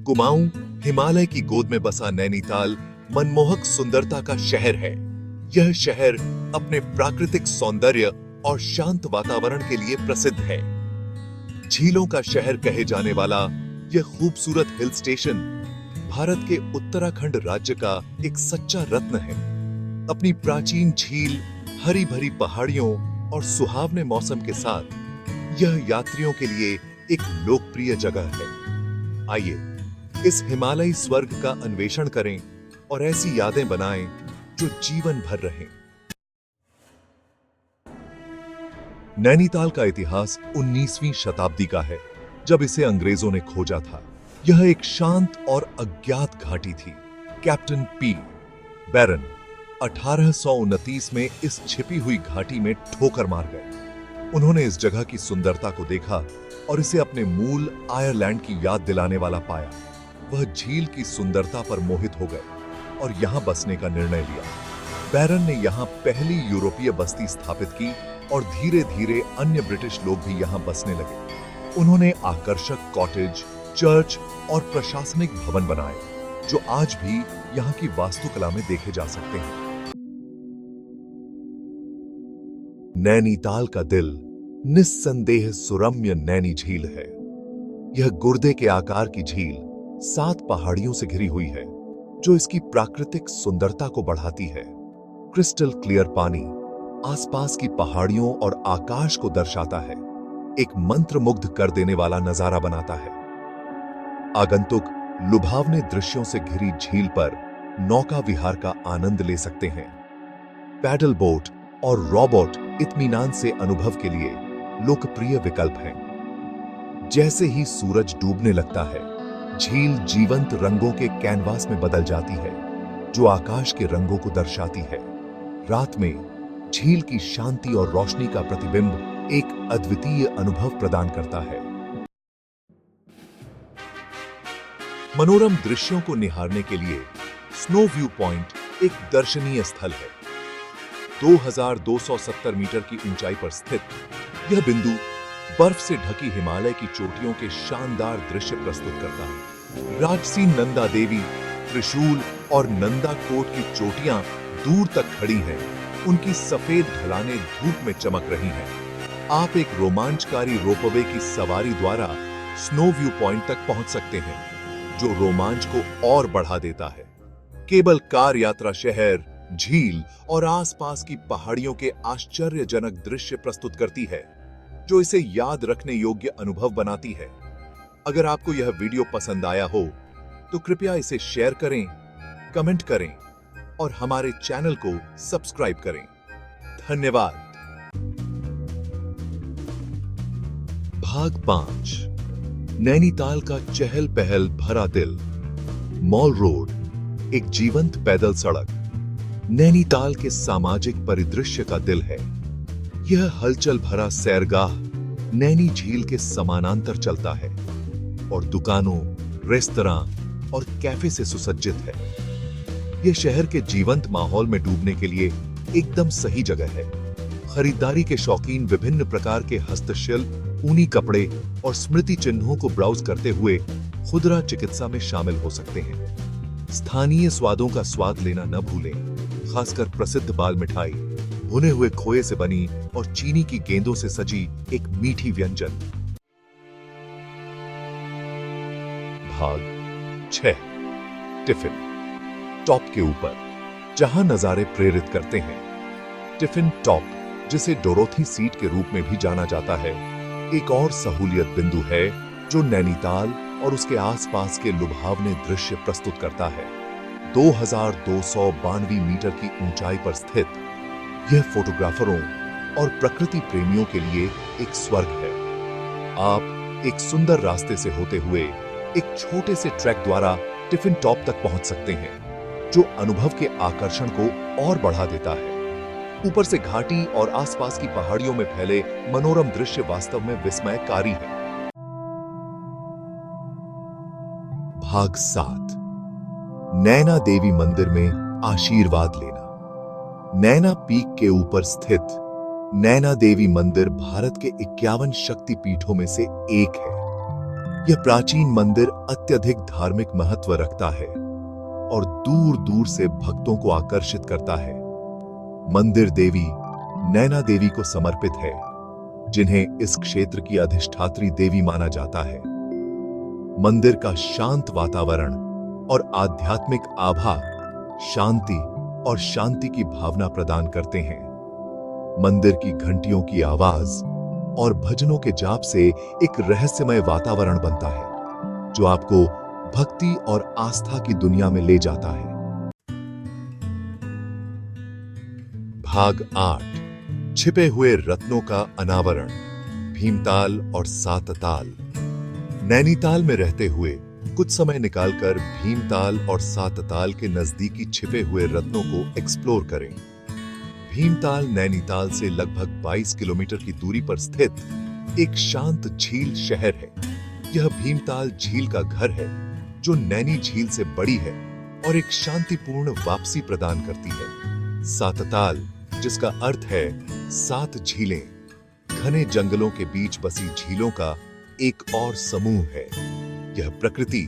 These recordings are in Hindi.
कुमाऊं हिमालय की गोद में बसा नैनीताल मनमोहक सुंदरता का शहर है। यह शहर अपने प्राकृतिक सौंदर्य और शांत वातावरण के लिए प्रसिद्ध है। झीलों का शहर कहे जाने वाला यह खूबसूरत हिल स्टेशन भारत के उत्तराखंड राज्य का एक सच्चा रत्न है। अपनी प्राचीन झील, हरी भरी पहाड़ियों और सुहावने मौसम के साथ यह यात्रियों के लिए एक लोकप्रिय जगह है। आइए इस हिमालयी स्वर्ग का अन्वेषण करें और ऐसी यादें बनाएं जो जीवन भर रहें। नैनीताल का इतिहास 19वीं शताब्दी का है, जब इसे अंग्रेजों ने खोजा था। यह एक शांत और अज्ञात घाटी थी। कैप्टन पी बैरन 1829 में इस छिपी हुई घाटी में ठोकर मार गए। उन्होंने इस जगह की सुंदरता को देखा और इसे अपने मूल आयरलैंड की याद दिलाने वाला पाया। वह झील की सुंदरता पर मोहित हो गए और यहां बसने का निर्णय लिया। बैरन ने यहां पहली यूरोपीय बस्ती स्थापित की और धीरे धीरे अन्य ब्रिटिश लोग भी यहां बसने लगे। उन्होंने आकर्षक कॉटेज, चर्च और प्रशासनिक भवन बनाए, जो आज भी यहां की वास्तुकला में देखे जा सकते हैं। नैनीताल का दिल निस्संदेह सुरम्य नैनी झील है। यह गुर्दे के आकार की झील 7 पहाड़ियों से घिरी हुई है, जो इसकी प्राकृतिक सुंदरता को बढ़ाती है। क्रिस्टल क्लियर पानी आसपास की पहाड़ियों और आकाश को दर्शाता है, एक मंत्रमुग्ध कर देने वाला नजारा बनाता है। आगंतुक लुभावने दृश्यों से घिरी झील पर नौका विहार का आनंद ले सकते हैं। पैडल बोट और रॉबोट इत्मीनान से अनुभव के लिए लोकप्रिय विकल्प हैं। जैसे ही सूरज डूबने लगता है, झील जीवंत रंगों के कैनवास में बदल जाती है, जो आकाश के रंगों को दर्शाती है। रात में झील की शांति और रोशनी का प्रतिबिंब एक अद्वितीय अनुभव प्रदान करता है। मनोरम दृश्यों को निहारने के लिए स्नो व्यू पॉइंट एक दर्शनीय स्थल है। 2270 मीटर की ऊंचाई पर स्थित यह बिंदु बर्फ से ढकी हिमालय की चोटियों के शानदार दृश्य प्रस्तुत करता है। राजसी नंदा देवी, त्रिशूल और नंदा कोट की चोटियां दूर तक खड़ी हैं। उनकी सफेद ढलानें धूप में चमक रही हैं। आप एक रोमांचकारी रोपवे की सवारी द्वारा स्नो व्यू पॉइंट तक पहुंच सकते हैं, जो रोमांच को और बढ़ा देता है। केबल कार यात्रा शहर, झील और आसपास की पहाड़ियों के आश्चर्यजनक दृश्य प्रस्तुत करती है, जो इसे याद रखने योग्य अनुभव बनाती है। अगर आपको यह वीडियो पसंद आया हो तो कृपया इसे शेयर करें, कमेंट करें और हमारे चैनल को सब्सक्राइब करें। धन्यवाद। भाग 5 नैनीताल का चहल पहल भरा दिल। मॉल रोड एक जीवंत पैदल सड़क नैनीताल के सामाजिक परिदृश्य का दिल है। यह हलचल भरा सैरगाह नैनी झील के समानांतर चलता है और दुकानों, रेस्तरां और कैफे से सुसज्जित है। यह शहर के जीवंत माहौल में डूबने के लिए एकदम सही जगह है। खरीदारी के शौकीन विभिन्न प्रकार के हस्तशिल्प, ऊनी कपड़े और स्मृति चिन्हों को ब्राउज करते हुए खुदरा चिकित्सा में शामिल हो सकते हैं। स्थानीय स्वादों का स्वाद लेना न भूलें, खासकर प्रसिद्ध बाल मिठाई, भुने हुए खोए से बनी और चीनी की गेंदों से सजी एक मीठी व्यंजन। भाग 6 टिफिन टॉप के ऊपर, जहां नजारे प्रेरित करते हैं। टिफिन टॉप, जिसे डोरोथी सीट के रूप में भी जाना जाता है, एक और सहूलियत बिंदु है जो नैनीताल और उसके आसपास के लुभावने दृश्य प्रस्तुत करता है। 2292 मीटर की ऊंचाई पर स्थित यह फोटोग्राफरों और प्रकृति प्रेमियों के लिए एक स्वर्ग है। आप एक सुंदर रास्ते से होते हुए एक छोटे से ट्रैक द्वारा टिफिन टॉप तक पहुंच सकते हैं, जो अनुभव के आकर्षण को और बढ़ा देता है। ऊपर से घाटी और आसपास की पहाड़ियों में फैले मनोरम दृश्य वास्तव में विस्मयकारी है। भाग 7 नैना देवी मंदिर में आशीर्वाद लेना। नैना पीक के ऊपर स्थित नैना देवी मंदिर भारत के 51 शक्ति पीठों में से एक है। यह प्राचीन मंदिर अत्यधिक धार्मिक महत्व रखता है और दूर दूर से भक्तों को आकर्षित करता है। मंदिर देवी नैना देवी को समर्पित है, जिन्हें इस क्षेत्र की अधिष्ठात्री देवी माना जाता है। मंदिर का शांत वातावरण और आध्यात्मिक आभा शांति और शांति की भावना प्रदान करते हैं। मंदिर की घंटियों की आवाज और भजनों के जाप से एक रहस्यमय वातावरण बनता है, जो आपको भक्ति और आस्था की दुनिया में ले जाता है। भाग 8 छिपे हुए रत्नों का अनावरण, भीमताल और सातताल। नैनीताल में रहते हुए कुछ समय निकालकर भीमताल और सातताल के नजदीकी छिपे हुए रत्नों को एक्सप्लोर करें। भीमताल नैनीताल से लगभग 22 किलोमीटर की दूरी पर स्थित एक शांत झील शहर है। यह भीमताल झील का घर है, जो नैनी झील से बड़ी है और एक शांतिपूर्ण वापसी प्रदान करती है। सातताल, जिसका अर्थ है 7 झीलें, घने जंगलों के बीच बसी झीलों का एक और समूह है। यह प्रकृति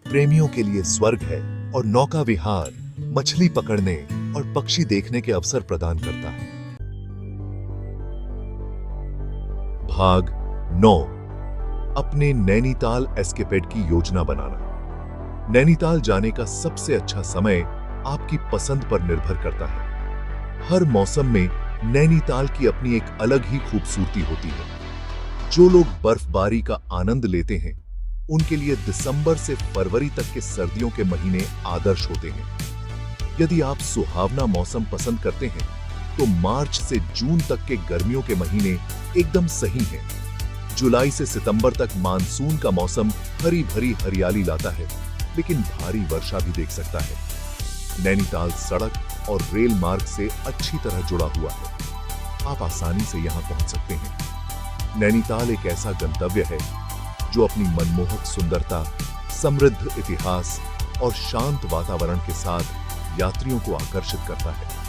प्रेमियों के लिए स्वर्ग है और नौका विहार, मछली पकड़ने और पक्षी देखने के अवसर प्रदान करता है। भाग 9 अपने नैनीताल एस्केपेड की योजना बनाना। नैनीताल जाने का सबसे अच्छा समय आपकी पसंद पर निर्भर करता है। हर मौसम में नैनीताल की अपनी एक अलग ही खूबसूरती होती है। जो लोग बर्फबारी का आनंद लेते हैं, उनके लिए दिसंबर से फरवरी तक के सर्दियों के महीने आदर्श होते हैं। यदि आप सुहावना मौसम पसंद करते हैं, तो मार्च से जून तक के गर्मियों के महीने एकदम सही हैं। जुलाई से सितंबर तक मानसून का मौसम हरी भरी हरियाली लाता है, लेकिन भारी वर्षा भी देख सकता है। नैनीताल सड़क और रेल मार्ग से अच्छी तरह जुड़ा हुआ है। आप आसानी से यहां पहुंच सकते हैं। नैनीताल एक ऐसा गंतव्य है जो अपनी मनमोहक सुंदरता, समृद्ध इतिहास और शांत वातावरण के साथ यात्रियों को आकर्षित करता है।